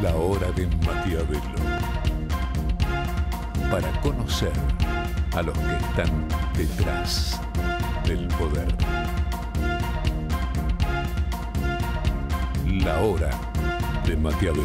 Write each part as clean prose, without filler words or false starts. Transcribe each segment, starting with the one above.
La hora de Maquiavelo. Para conocer a los que están detrás del poder. La hora de Maquiavelo.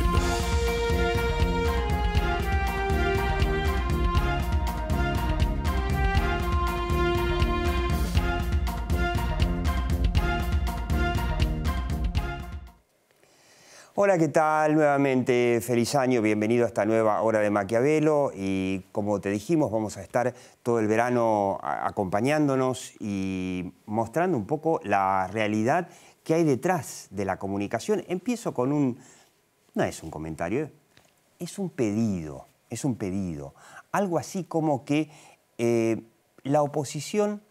Hola, ¿qué tal? Nuevamente, feliz año, bienvenido a esta nueva hora de Maquiavelo y como te dijimos, vamos a estar todo el verano acompañándonos y mostrando un poco la realidad que hay detrás de la comunicación. Empiezo con no es un comentario, es un pedido, algo así como que la oposición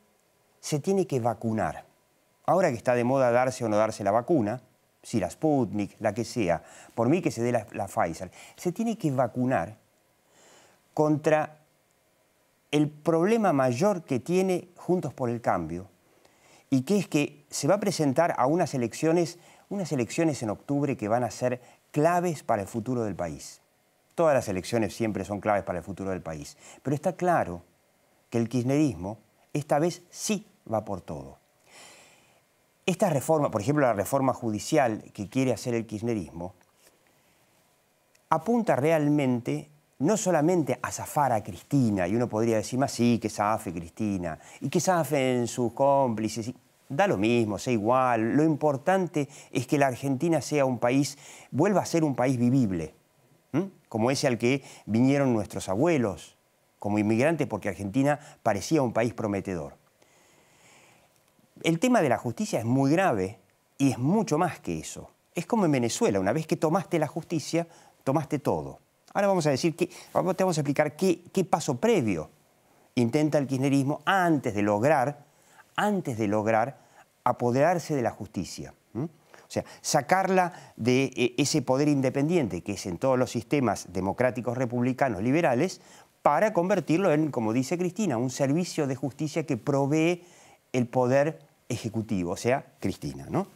se tiene que vacunar. Ahora que está de moda darse o no darse la vacuna, si la Sputnik, la que sea, por mí que se dé la Pfizer, se tiene que vacunar contra el problema mayor que tiene Juntos por el Cambio, y que es que se va a presentar a unas elecciones en octubre que van a ser claves para el futuro del país. Todas las elecciones siempre son claves para el futuro del país, pero está claro que el kirchnerismo esta vez sí va por todo. Esta reforma, por ejemplo, la reforma judicial que quiere hacer el kirchnerismo, apunta realmente no solamente a zafar a Cristina, y uno podría decir más, sí, que zafe Cristina, y que zafen sus cómplices, da lo mismo, sea igual, lo importante es que la Argentina sea un país, vuelva a ser un país vivible, como ese al que vinieron nuestros abuelos como inmigrantes, porque Argentina parecía un país prometedor. El tema de la justicia es muy grave y es mucho más que eso. Es como en Venezuela, una vez que tomaste la justicia, tomaste todo. Ahora vamos a decir te vamos a explicar qué paso previo intenta el kirchnerismo antes de lograr apoderarse de la justicia. O sea, sacarla de ese poder independiente que es en todos los sistemas democráticos, republicanos, liberales, para convertirlo en, como dice Cristina, un servicio de justicia que provee el poder ejecutivo, o sea, Cristina, ¿no?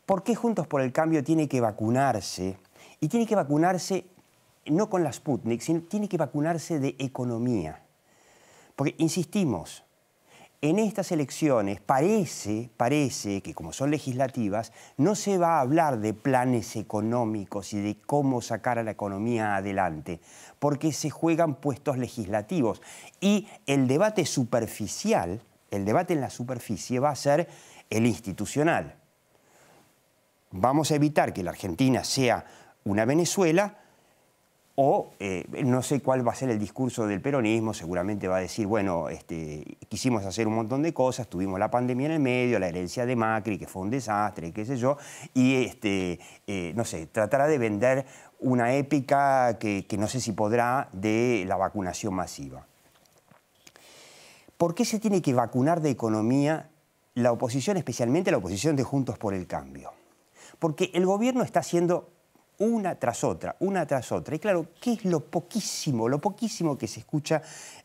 ¿Por qué Juntos por el Cambio tiene que vacunarse? Y tiene que vacunarse no con la Sputnik, sino tiene que vacunarse de economía. Porque, insistimos, en estas elecciones parece que, como son legislativas, no se va a hablar de planes económicos y de cómo sacar a la economía adelante, porque se juegan puestos legislativos. Y el debate superficial, el debate en la superficie va a ser el institucional. Vamos a evitar que la Argentina sea una Venezuela o no sé cuál va a ser el discurso del peronismo, seguramente va a decir, bueno, quisimos hacer un montón de cosas, tuvimos la pandemia en el medio, la herencia de Macri, que fue un desastre, qué sé yo, y no sé, tratará de vender una épica que no sé si podrá de la vacunación masiva. ¿Por qué se tiene que vacunar de economía la oposición, especialmente la oposición de Juntos por el Cambio? Porque el gobierno está haciendo una tras otra. Y claro, ¿qué es lo poquísimo que se escucha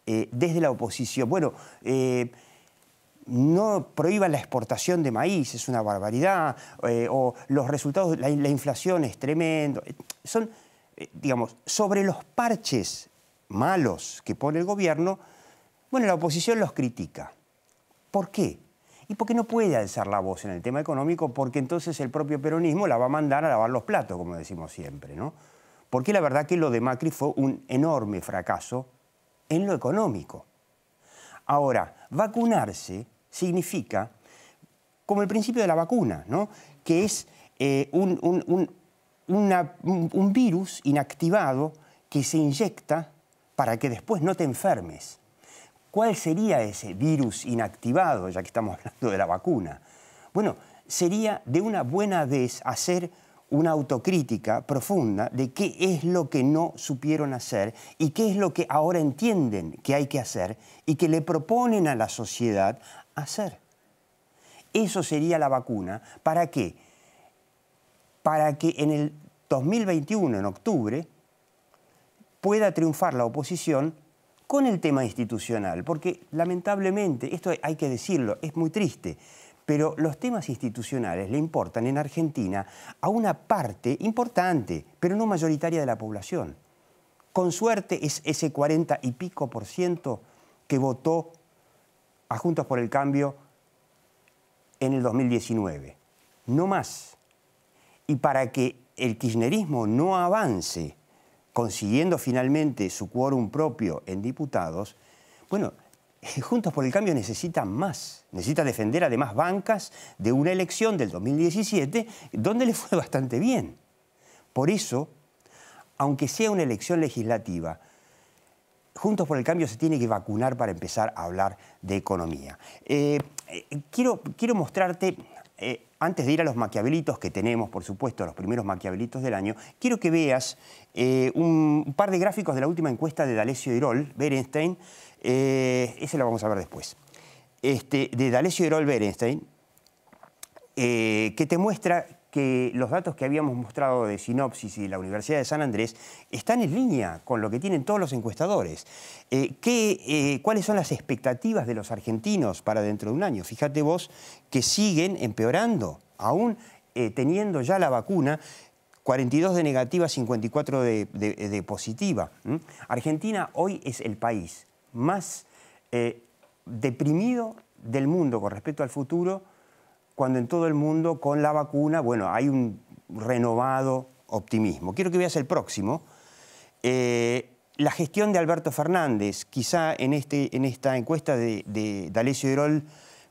desde la oposición? Bueno, no prohíban la exportación de maíz, es una barbaridad, o los resultados, la inflación es tremendo. Son, digamos, sobre los parches malos que pone el gobierno, bueno, la oposición los critica. ¿Por qué? Y porque no puede alzar la voz en el tema económico, porque entonces el propio peronismo la va a mandar a lavar los platos, como decimos siempre, ¿no? Porque la verdad que lo de Macri fue un enorme fracaso en lo económico. Ahora, vacunarse significa, como el principio de la vacuna, ¿no? Que es un virus inactivado que se inyecta para que después no te enfermes. ¿Cuál sería ese virus inactivado, ya que estamos hablando de la vacuna? Bueno, sería de una buena vez hacer una autocrítica profunda de qué es lo que no supieron hacer y qué es lo que ahora entienden que hay que hacer y que le proponen a la sociedad hacer. Eso sería la vacuna. ¿Para qué? Para que en el 2021, en octubre, pueda triunfar la oposición con el tema institucional, porque lamentablemente, esto hay que decirlo, es muy triste, Pero los temas institucionales le importan en Argentina a una parte importante, pero no mayoritaria de la población. Con suerte es ese 40 y pico % que votó a Juntos por el Cambio en el 2019. No más. Y para que el kirchnerismo no avance consiguiendo finalmente su quórum propio en diputados, bueno, Juntos por el Cambio necesita más. Necesita defender además bancas de una elección del 2017 donde le fue bastante bien. Por eso, aunque sea una elección legislativa, Juntos por el Cambio se tiene que vacunar para empezar a hablar de economía. Quiero mostrarte, antes de ir a los maquiavelitos que tenemos, por supuesto, los primeros maquiavelitos del año, quiero que veas un par de gráficos de la última encuesta de D'Alessio Irol Berenstein. Ese lo vamos a ver después. De D'Alessio Irol Berenstein, que te muestra que los datos que habíamos mostrado de Sinopsis y de la Universidad de San Andrés están en línea con lo que tienen todos los encuestadores. ¿Cuáles son las expectativas de los argentinos para dentro de un año? Fíjate vos que siguen empeorando, aún teniendo ya la vacuna, 42 de negativa, 54 de positiva. Argentina hoy es el país más deprimido del mundo con respecto al futuro, cuando en todo el mundo con la vacuna, bueno, hay un renovado optimismo. Quiero que veas el próximo. La gestión de Alberto Fernández, quizá en esta encuesta de D'Alessio Irol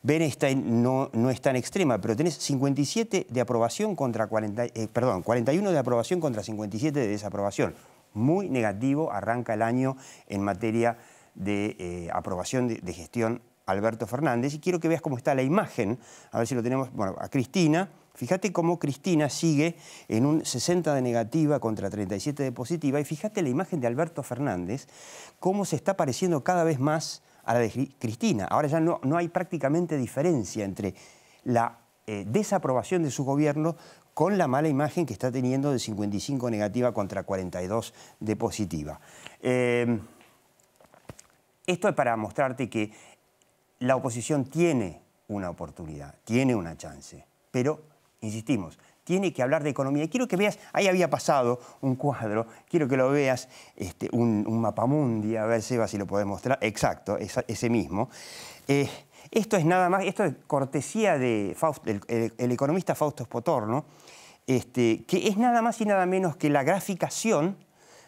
Berenstein no es tan extrema, pero tenés 57 de aprobación contra 41 de aprobación contra 57 de desaprobación. Muy negativo arranca el año en materia de aprobación de gestión Alberto Fernández, y quiero que veas cómo está la imagen, a ver si lo tenemos, bueno, a Cristina. Fíjate cómo Cristina sigue en un 60 de negativa contra 37 de positiva, y fíjate la imagen de Alberto Fernández, cómo se está pareciendo cada vez más a la de Cristina. Ahora ya no hay prácticamente diferencia entre la desaprobación de su gobierno con la mala imagen que está teniendo de 55 negativa contra 42 de positiva. Esto es para mostrarte que la oposición tiene una oportunidad, tiene una chance, pero, insistimos, tiene que hablar de economía. Y quiero que veas, ahí había pasado un cuadro, quiero que lo veas, un mapamundi, a ver, Seba, si lo podés mostrar. Exacto, ese mismo. Esto es nada más, esto es cortesía de el economista Fausto Spotorno, que es nada más y nada menos que la graficación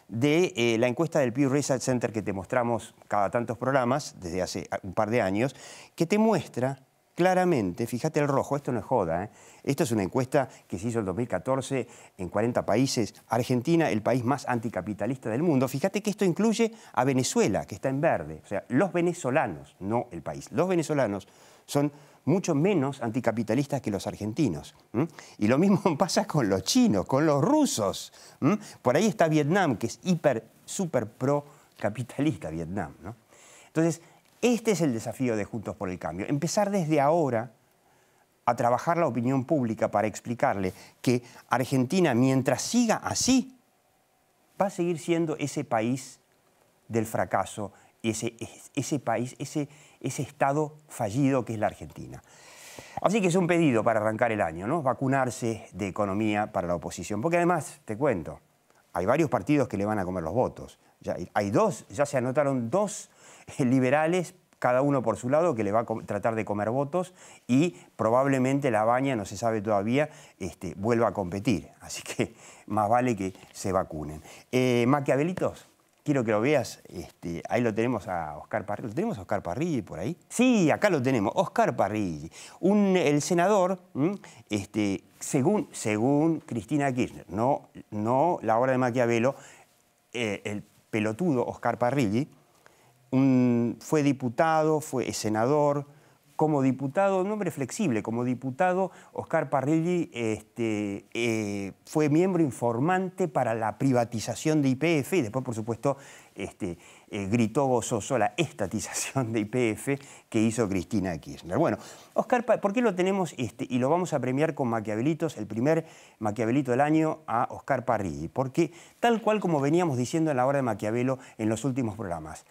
de la encuesta del Pew Research Center que te mostramos cada tantos programas, desde hace un par de años, que te muestra claramente, fíjate el rojo, esto no es joda, esto es una encuesta que se hizo en 2014 en 40 países, Argentina, el país más anticapitalista del mundo. Fíjate que esto incluye a Venezuela, que está en verde, o sea, los venezolanos, no el país, los venezolanos son mucho menos anticapitalistas que los argentinos. Y lo mismo pasa con los chinos, con los rusos. Por ahí está Vietnam, que es súper pro-capitalista Vietnam, ¿no? Entonces, este es el desafío de Juntos por el Cambio. Empezar desde ahora a trabajar la opinión pública para explicarle que Argentina, mientras siga así, va a seguir siendo ese país del fracaso, ese país, ese estado fallido que es la Argentina. Así que es un pedido para arrancar el año, ¿no? Vacunarse de economía para la oposición. Porque además, te cuento, hay varios partidos que le van a comer los votos. Ya se anotaron 2 liberales, cada uno por su lado, que le va a tratar de comer votos, y probablemente La Baña, no se sabe todavía, vuelva a competir. Así que más vale que se vacunen. Maquiavelitos. Quiero que lo veas, ahí lo tenemos a Oscar Parrilli. ¿Lo tenemos a Oscar Parrilli por ahí? Sí, acá lo tenemos, Oscar Parrilli. El senador, según Cristina Kirchner, no la obra de Maquiavelo, el pelotudo Oscar Parrilli, fue diputado, fue senador. Como diputado, un hombre flexible, como diputado, Oscar Parrilli fue miembro informante para la privatización de YPF, y después, por supuesto, gritó gozoso la estatización de YPF que hizo Cristina Kirchner. Bueno, Oscar, ¿por qué lo tenemos y lo vamos a premiar con Maquiavelitos, el primer Maquiavelito del año a Oscar Parrilli? Porque, tal cual como veníamos diciendo en la hora de Maquiavelo en los últimos programas,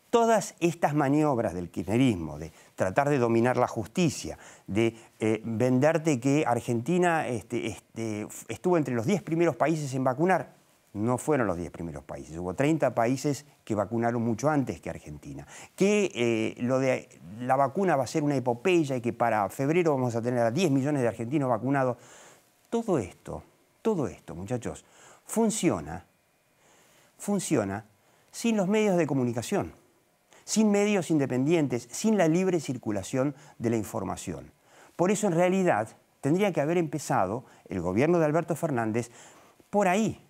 Todas estas maniobras del kirchnerismo, de tratar de dominar la justicia, de venderte que Argentina estuvo entre los 10 primeros países en vacunar, no fueron los 10 primeros países, hubo 30 países que vacunaron mucho antes que Argentina, que lo de la vacuna va a ser una epopeya y que para febrero vamos a tener a 10 millones de argentinos vacunados. Todo esto, muchachos, funciona sin los medios de comunicación, sin medios independientes, sin la libre circulación de la información. Por eso, en realidad, tendría que haber empezado el gobierno de Alberto Fernández por ahí.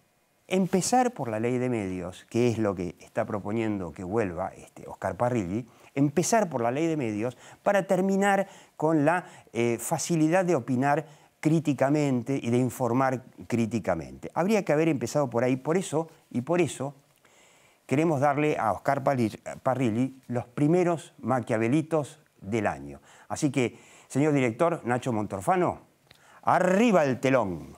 Empezar por la ley de medios, que es lo que está proponiendo que vuelva Oscar Parrilli, empezar por la ley de medios para terminar con la facilidad de opinar críticamente y de informar críticamente. Habría que haber empezado por ahí, por eso queremos darle a Oscar Parrilli los primeros maquiavelitos del año. Así que, señor director Nacho Montorfano, arriba el telón.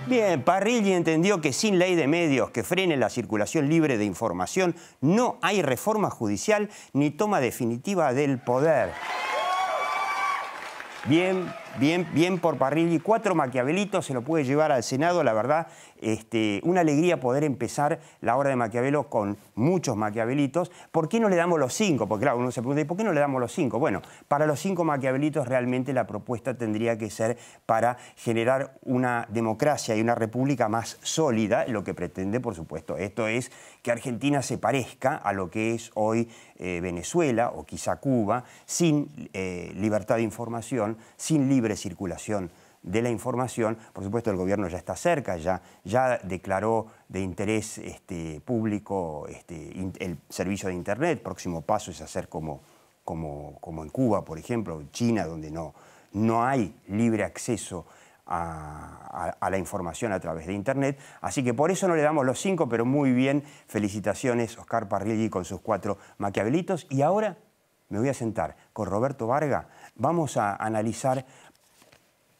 Bien, Parrilli entendió que sin ley de medios que frene la circulación libre de información no hay reforma judicial ni toma definitiva del poder. Bien por Parrilli. 4 maquiavelitos se lo puede llevar al Senado, la verdad. Una alegría poder empezar la obra de Maquiavelo con muchos maquiavelitos. ¿Por qué no le damos los 5? Porque claro, uno se pregunta, ¿por qué no le damos los 5? Bueno, para los 5 maquiavelitos realmente la propuesta tendría que ser para generar una democracia y una república más sólida, lo que pretende, por supuesto, esto es que Argentina se parezca a lo que es hoy Venezuela o quizá Cuba, sin libertad de información, sin libre circulación de la información. Por supuesto, el gobierno ya está cerca, ya declaró de interés público el servicio de Internet. Próximo paso es hacer como en Cuba, por ejemplo, en China, donde no hay libre acceso a la información a través de Internet. Así que por eso no le damos los 5, pero muy bien. Felicitaciones, Oscar Parrilli, con sus 4 maquiavelitos. Y ahora me voy a sentar con Roberto Varga. Vamos a analizar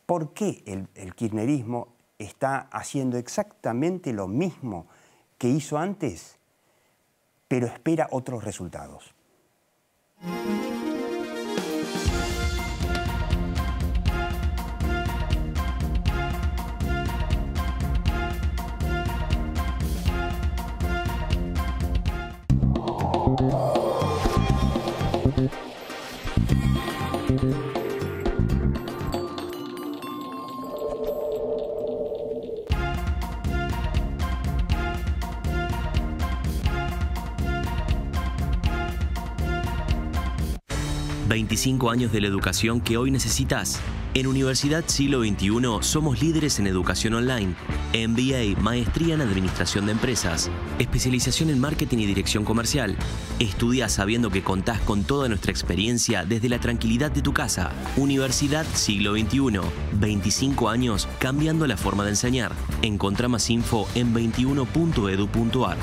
por qué el kirchnerismo está haciendo exactamente lo mismo que hizo antes, pero espera otros resultados. ¿25 años de la educación que hoy necesitas? En Universidad Siglo XXI somos líderes en educación online, MBA, maestría en Administración de Empresas, especialización en Marketing y Dirección Comercial. Estudia sabiendo que contás con toda nuestra experiencia desde la tranquilidad de tu casa. Universidad Siglo XXI, 25 años cambiando la forma de enseñar. Encontrá más info en 21.edu.ar.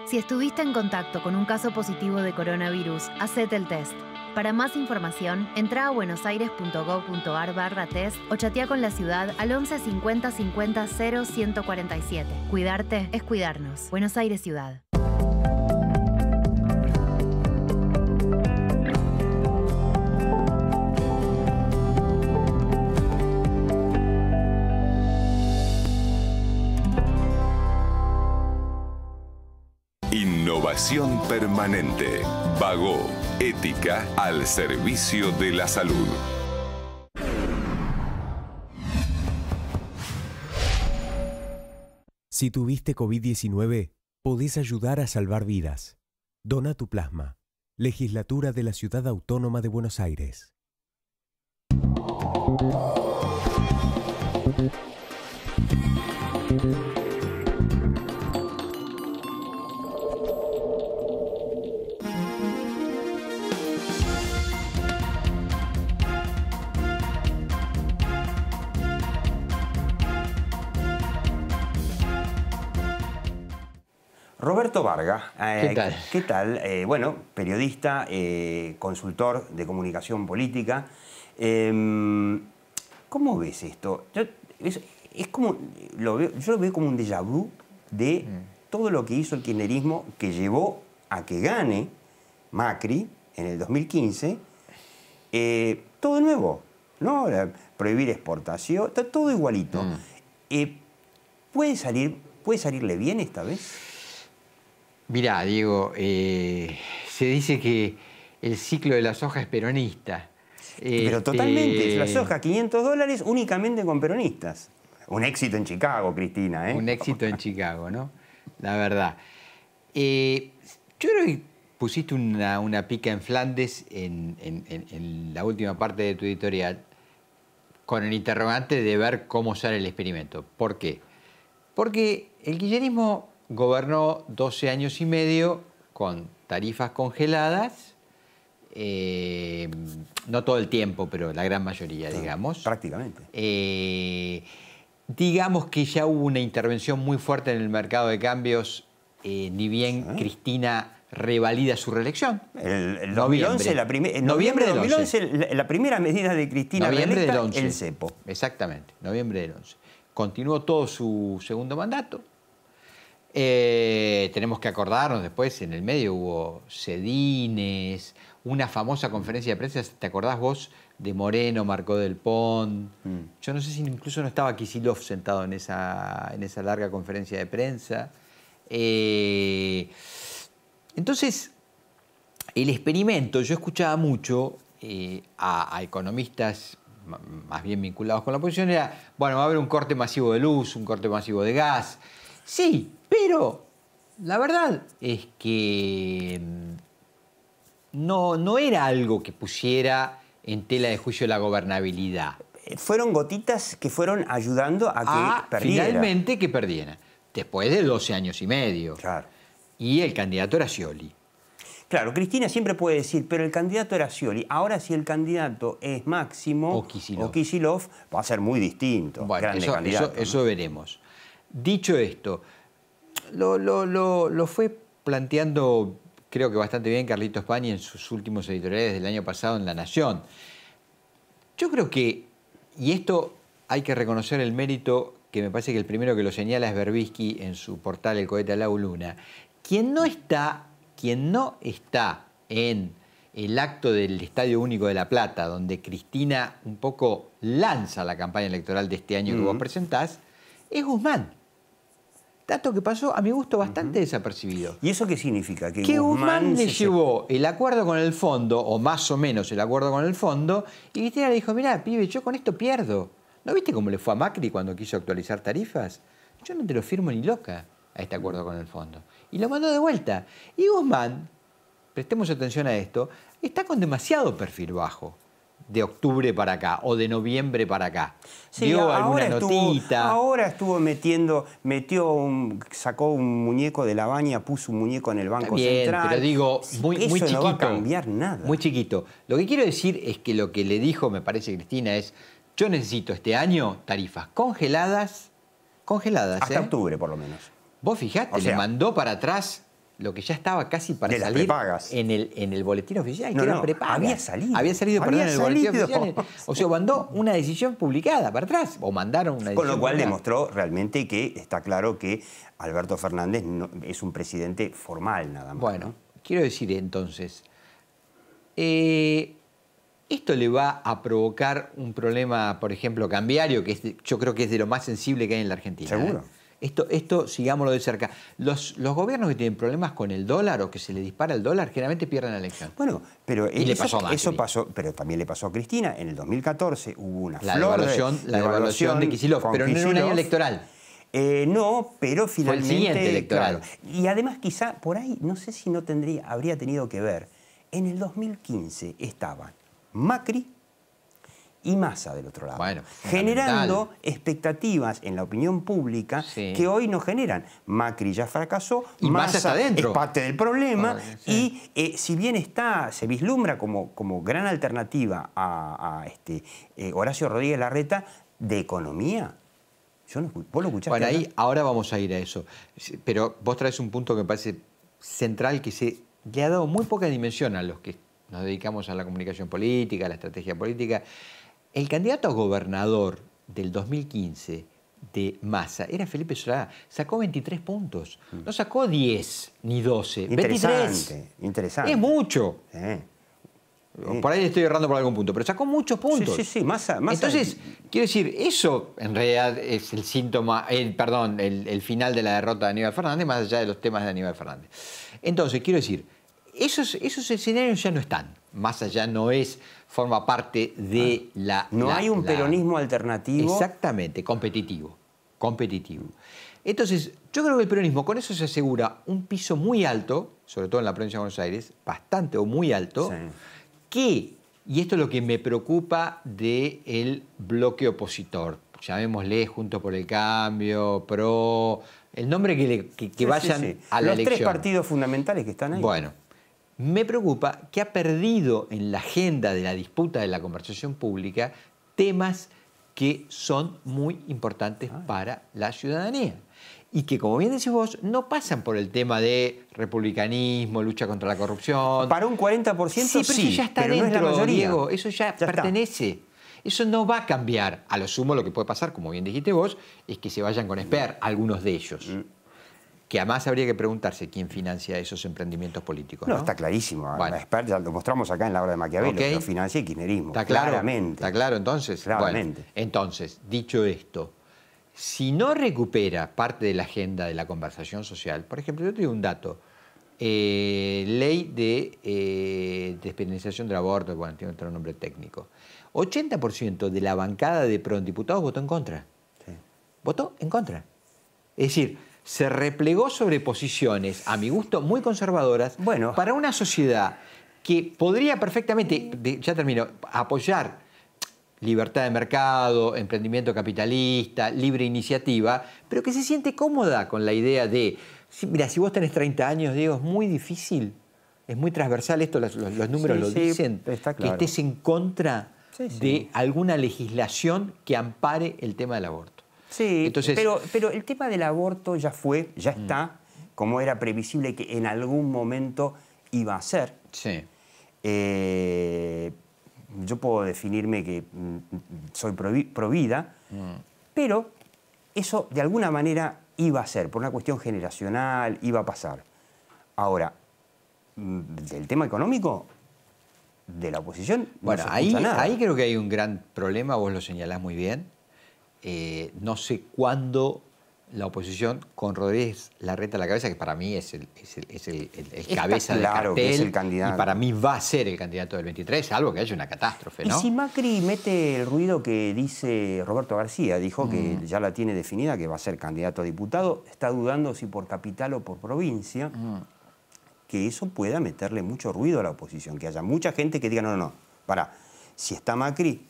Si estuviste en contacto con un caso positivo de coronavirus, hacete el test. Para más información, entra a buenosaires.gov.ar/test o chatea con la ciudad al 11 50 50 0 147. Cuidarte es cuidarnos. Buenos Aires Ciudad. Innovación permanente. Bagó. Ética al servicio de la salud. Si tuviste COVID-19, podés ayudar a salvar vidas. Dona tu plasma. Legislatura de la Ciudad Autónoma de Buenos Aires. Roberto Varga. ¿Qué tal? ¿Qué tal? Bueno, periodista, consultor de comunicación política. ¿Cómo ves esto? Es como, yo lo veo como un déjà vu de todo lo que hizo el kirchnerismo que llevó a que gane Macri en el 2015. Todo nuevo, ¿no? Prohibir exportación, está todo igualito. ¿Puede salirle bien esta vez? Mirá, Diego, se dice que el ciclo de la soja es peronista. Pero totalmente, la soja, $500 únicamente con peronistas. Un éxito en Chicago, Cristina, ¿eh? Un éxito en Chicago, ¿no? La verdad. Yo creo que pusiste una pica en Flandes en la última parte de tu editorial con el interrogante de ver cómo sale el experimento. ¿Por qué? Porque el kirchnerismo gobernó 12 años y medio con tarifas congeladas, no todo el tiempo, pero la gran mayoría, digamos. Prácticamente. Digamos que ya hubo una intervención muy fuerte en el mercado de cambios, ni bien Cristina revalida su reelección. El 2011, noviembre de 2011, la primera medida de Cristina reelecta, el cepo. Exactamente, noviembre del 11. Continuó todo su segundo mandato. Tenemos que acordarnos después, en el medio hubo sedines, una famosa conferencia de prensa, ¿te acordás vos? De Moreno, Marcó del Pont. Yo no sé si incluso no estaba Kicillof sentado en esa larga conferencia de prensa. Entonces, el experimento, yo escuchaba mucho a economistas más bien vinculados con la oposición, era, bueno, va a haber un corte masivo de luz, un corte masivo de gas. Sí, pero la verdad es que no era algo que pusiera en tela de juicio la gobernabilidad. Fueron gotitas que fueron ayudando a que perdiera. Finalmente que perdiera. Después de 12 años y medio. Claro. Y el candidato era Scioli. Claro, Cristina siempre puede decir, pero el candidato era Scioli. Ahora, si el candidato es Máximo o Kicillof, va a ser muy distinto. Bueno, eso ¿no? veremos. Dicho esto, lo fue planteando, creo que bastante bien, Carlito Spagni en sus últimos editoriales del año pasado en La Nación. Yo creo que, y esto hay que reconocer el mérito, que me parece que el primero que lo señala es Berbisky en su portal El cohete a la luna, quien no está en el acto del Estadio Único de La Plata, donde Cristina un poco lanza la campaña electoral de este año que vos presentás, es Guzmán. Dato que pasó, a mi gusto, bastante desapercibido. ¿Y eso qué significa? Que Guzmán le llevó el acuerdo con el fondo, o más o menos el acuerdo con el fondo, y Cristina le dijo, mirá, pibe, yo con esto pierdo. ¿No viste cómo le fue a Macri cuando quiso actualizar tarifas? Yo no te lo firmo ni loca a este acuerdo con el fondo. Y lo mandó de vuelta. Y Guzmán, prestemos atención a esto, está con demasiado perfil bajo de octubre para acá o de noviembre para acá. Sí, dio alguna notita. Ahora estuvo sacó un muñeco de la baña, puso un muñeco en el Banco Central. Pero digo, muy chiquito. No va a cambiar nada. Muy chiquito. Lo que quiero decir es que lo que le dijo, me parece, Cristina, es yo necesito este año tarifas congeladas. Hasta octubre, por lo menos. Vos fijate, le mandó para atrás lo que ya estaba casi para salir en el boletín oficial, que eran prepagas. Había salido. En el boletín oficial. O sea, mandó una decisión publicada para atrás, o mandaron una decisión Con lo cual publicada. demostró realmente que está claro que Alberto Fernández no, es un presidente formal nada más. Bueno, ¿no? quiero decir entonces, esto le va a provocar un problema, por ejemplo, cambiario, que yo creo que es de lo más sensible que hay en la Argentina. Seguro. Esto sigámoslo de cerca. Los gobiernos que tienen problemas con el dólar o que se le dispara el dólar, generalmente pierden la elección. Bueno, pero le pasó a Macri. eso pasó, pero también le pasó a Cristina. En el 2014 hubo una la devaluación de Kicillof, pero no en un año electoral. No, pero finalmente... Fue el siguiente electoral. Claro. Y además quizá por ahí, no sé si habría tenido que ver, en el 2015 estaban Macri y Massa del otro lado, bueno, generando expectativas en la opinión pública que hoy no generan. Macri ya fracasó, y Massa está dentro. Es parte del problema y si bien se vislumbra como gran alternativa a Horacio Rodríguez Larreta de economía, ¿Vos lo escuchaste? Bueno, ahí hablar? ahora vamos a ir a eso. Pero vos traes un punto que me parece central, que se le ha dado muy poca dimensión a los que nos dedicamos a la comunicación política, a la estrategia política. El candidato a gobernador del 2015 de Massa era Felipe Solá. Sacó 23 puntos. No sacó 10 ni 12. Interesante, 23. interesante. Es mucho. Sí. Por ahí le estoy errando por algún punto, pero sacó muchos puntos. Sí, Massa. Entonces, quiero decir, eso en realidad es el síntoma, el final de la derrota de Aníbal Fernández, más allá de los temas de Aníbal Fernández. Entonces, quiero decir, esos escenarios ya no están. Massa ya no forma parte de No hay un peronismo alternativo. Exactamente, competitivo. Entonces, yo creo que el peronismo con eso se asegura un piso muy alto, sobre todo en la provincia de Buenos Aires, bastante o muy alto, Sí. que, y esto es lo que me preocupa del bloque opositor, llamémosle Juntos por el Cambio, PRO, el nombre que vayan a la elección. Los tres partidos fundamentales que están ahí. Bueno, me preocupa que ha perdido en la agenda de la disputa de la conversación pública temas que son muy importantes para la ciudadanía. Y que, como bien decís vos, no pasan por el tema de republicanismo, lucha contra la corrupción. Para un 40% sí, pero eso ya está pero dentro, no es la mayoría. Diego. Eso ya pertenece. Está. Eso no va a cambiar. A lo sumo lo que puede pasar, como bien dijiste vos, es que se vayan con Esper, algunos de ellos. Que además habría que preguntarse quién financia esos emprendimientos políticos. No, está clarísimo. Bueno. Esper ya lo mostramos acá en la obra de Maquiavelo, que lo financia el kirchnerismo. ¿Está claro? Claramente. ¿Está claro entonces? Claramente. Bueno, entonces, dicho esto, si no recupera parte de la agenda de la conversación social, por ejemplo, yo te digo un dato, ley de despenalización del aborto, bueno, tiene otro nombre técnico, 80% de la bancada de prodiputados votó en contra. Sí. Votó en contra. Es decir, se replegó sobre posiciones, a mi gusto, muy conservadoras, para una sociedad que podría perfectamente, ya termino, apoyar libertad de mercado, emprendimiento capitalista, libre iniciativa, pero que se siente cómoda con la idea de, mira, si vos tenés 30 años, Diego, es muy difícil, es muy transversal esto, los números lo dicen, está que claro. estés en contra de alguna legislación que ampare el tema del aborto. Sí, entonces, pero el tema del aborto ya está, como era previsible que en algún momento iba a ser. Sí. Yo puedo definirme que soy pro vida, pero eso de alguna manera iba a ser, por una cuestión generacional, iba a pasar. Ahora, del tema económico, de la oposición, bueno, no se escucha nada. Ahí creo que hay un gran problema, vos lo señalás muy bien. No sé cuándo la oposición, con Rodríguez Larreta a la cabeza, que para mí es el cabeza del cartel, que es el candidato. Y para mí va a ser el candidato del 23, salvo que haya una catástrofe, ¿no? Y si Macri mete el ruido que dice Roberto García, dijo que ya la tiene definida, que va a ser candidato a diputado, está dudando si por capital o por provincia, que eso pueda meterle mucho ruido a la oposición, que haya mucha gente que diga, no, pará, si está Macri,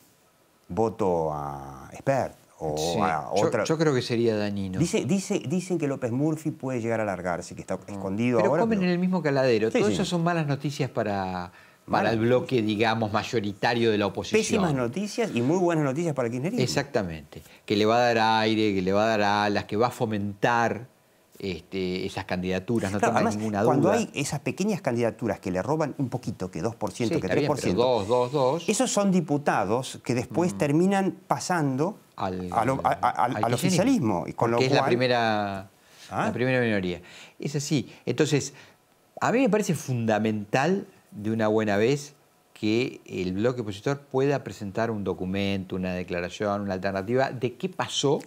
voto a Espert. Yo creo que sería dañino. Dicen que López Murphy puede llegar a alargarse, que está escondido pero ahora. Comen en el mismo caladero. Sí, Todo sí. eso son malas noticias para el bloque, digamos, mayoritario de la oposición. Pésimas noticias y muy buenas noticias para el kirchnerismo. Exactamente. Que le va a dar aire, que le va a dar alas, que va a fomentar esas candidaturas, no tengo ninguna duda. Cuando hay esas pequeñas candidaturas que le roban un poquito, que 2%, sí, que 3%, bien, pero 2. Esos son diputados que después terminan pasando al oficialismo. Y con lo que es cual, la primera minoría. Es así. Entonces, a mí me parece fundamental de una buena vez que el bloque opositor pueda presentar un documento, una declaración, una alternativa de qué pasó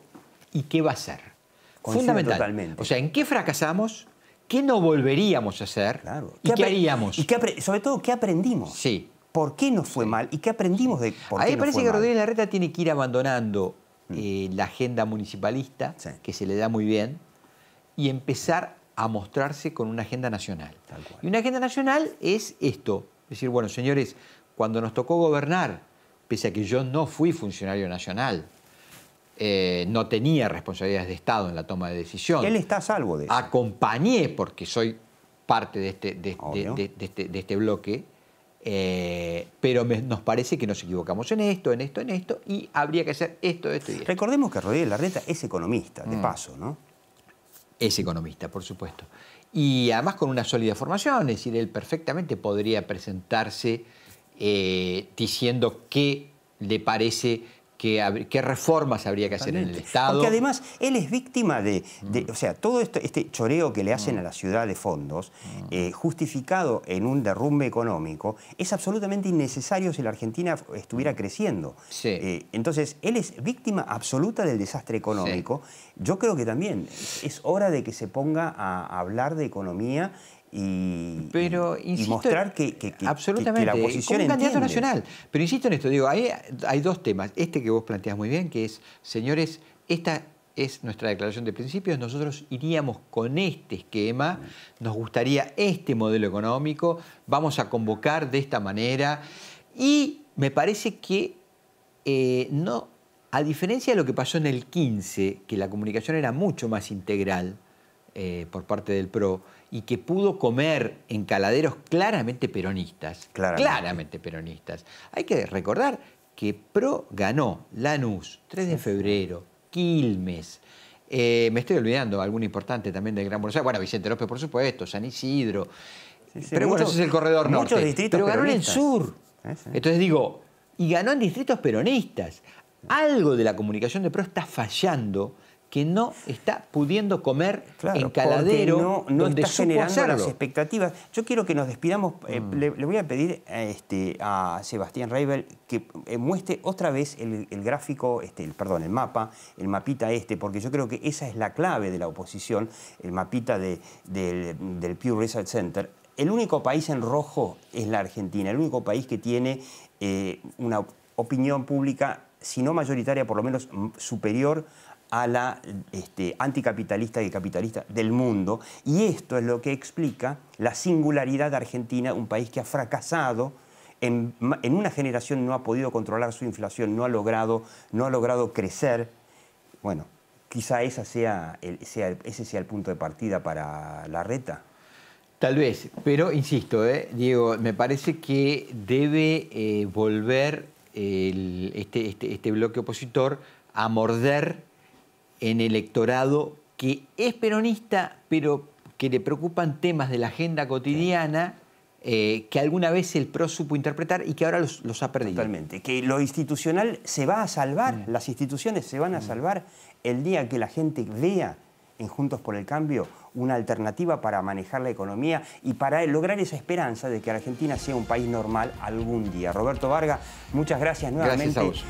y qué va a ser. Coincido Fundamental. totalmente. O sea, ¿en qué fracasamos? ¿Qué no volveríamos a hacer? Claro. ¿Y qué haríamos? Y sobre todo, ¿qué aprendimos? Sí. ¿Por qué nos fue mal? ¿Y qué aprendimos de por A qué mí me parece nos fue que mal? Rodríguez Larreta tiene que ir abandonando la agenda municipalista, que se le da muy bien, y empezar a mostrarse con una agenda nacional. Tal cual. Y una agenda nacional es esto. Es decir, bueno, señores, cuando nos tocó gobernar, pese a que yo no fui funcionario nacional, no tenía responsabilidades de Estado en la toma de decisión. Él está a salvo de eso. Acompañé, porque soy parte de este bloque, pero nos parece que nos equivocamos en esto, y habría que hacer esto y esto. Recordemos que Rodríguez Larreta es economista, de paso, ¿no? Es economista, por supuesto. Y además con una sólida formación, es decir, él perfectamente podría presentarse diciendo qué le parece, qué reformas habría que hacer en el Estado. Porque además él es víctima o sea, todo este choreo que le hacen a la ciudad de fondos, justificado en un derrumbe económico, es absolutamente innecesario si la Argentina estuviera creciendo. Sí. Entonces, él es víctima absoluta del desastre económico. Sí. Yo creo que también es hora de que se ponga a hablar de economía pero, insisto, y mostrar que absolutamente, la oposición como un candidato entiende. nacional. Pero insisto en esto, digo, hay dos temas. Este que vos planteás muy bien, que es, señores, esta es nuestra declaración de principios, nosotros iríamos con este esquema, nos gustaría este modelo económico, vamos a convocar de esta manera. Y me parece que no, a diferencia de lo que pasó en el 15, que la comunicación era mucho más integral por parte del PRO, y que pudo comer en caladeros claramente peronistas. Claramente peronistas. Hay que recordar que PRO ganó Lanús, 3 de febrero, Quilmes. Me estoy olvidando, alguno importante también del Gran Buenos Aires. Bueno, Vicente López, por supuesto, San Isidro. Pero bueno, ese es el corredor norte. Pero ganó en el sur. Entonces digo, y ganó en distritos peronistas. Algo de la comunicación de PRO está fallando, que no está pudiendo comer en caladero, no donde está supo generando hacerlo. las expectativas. Yo quiero que nos despidamos. Le voy a pedir a Sebastián Reibel que muestre otra vez el gráfico, el mapa, el mapita porque yo creo que esa es la clave de la oposición, el mapita del Pew Research Center. El único país en rojo es la Argentina, el único país que tiene una opinión pública, si no mayoritaria, por lo menos superior a la anticapitalista y capitalista del mundo. Y esto es lo que explica la singularidad de Argentina, un país que ha fracasado, en una generación no ha podido controlar su inflación, no ha logrado crecer. Bueno, quizá ese sea el punto de partida para Larreta. Tal vez, pero insisto, Diego, me parece que debe volver este bloque opositor a morder en electorado que es peronista, pero que le preocupan temas de la agenda cotidiana que alguna vez el PRO supo interpretar y que ahora los ha perdido. Totalmente. Que lo institucional se va a salvar, las instituciones se van a salvar el día que la gente vea en Juntos por el Cambio una alternativa para manejar la economía y para lograr esa esperanza de que Argentina sea un país normal algún día. Roberto Varga, muchas gracias nuevamente. Gracias a vos.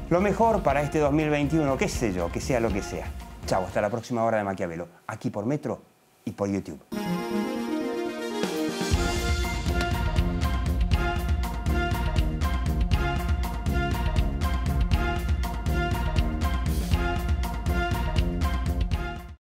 Lo mejor para este 2021, qué sé yo, que sea lo que sea. Chau, hasta la próxima hora de Maquiavelo, aquí por Metro y por YouTube.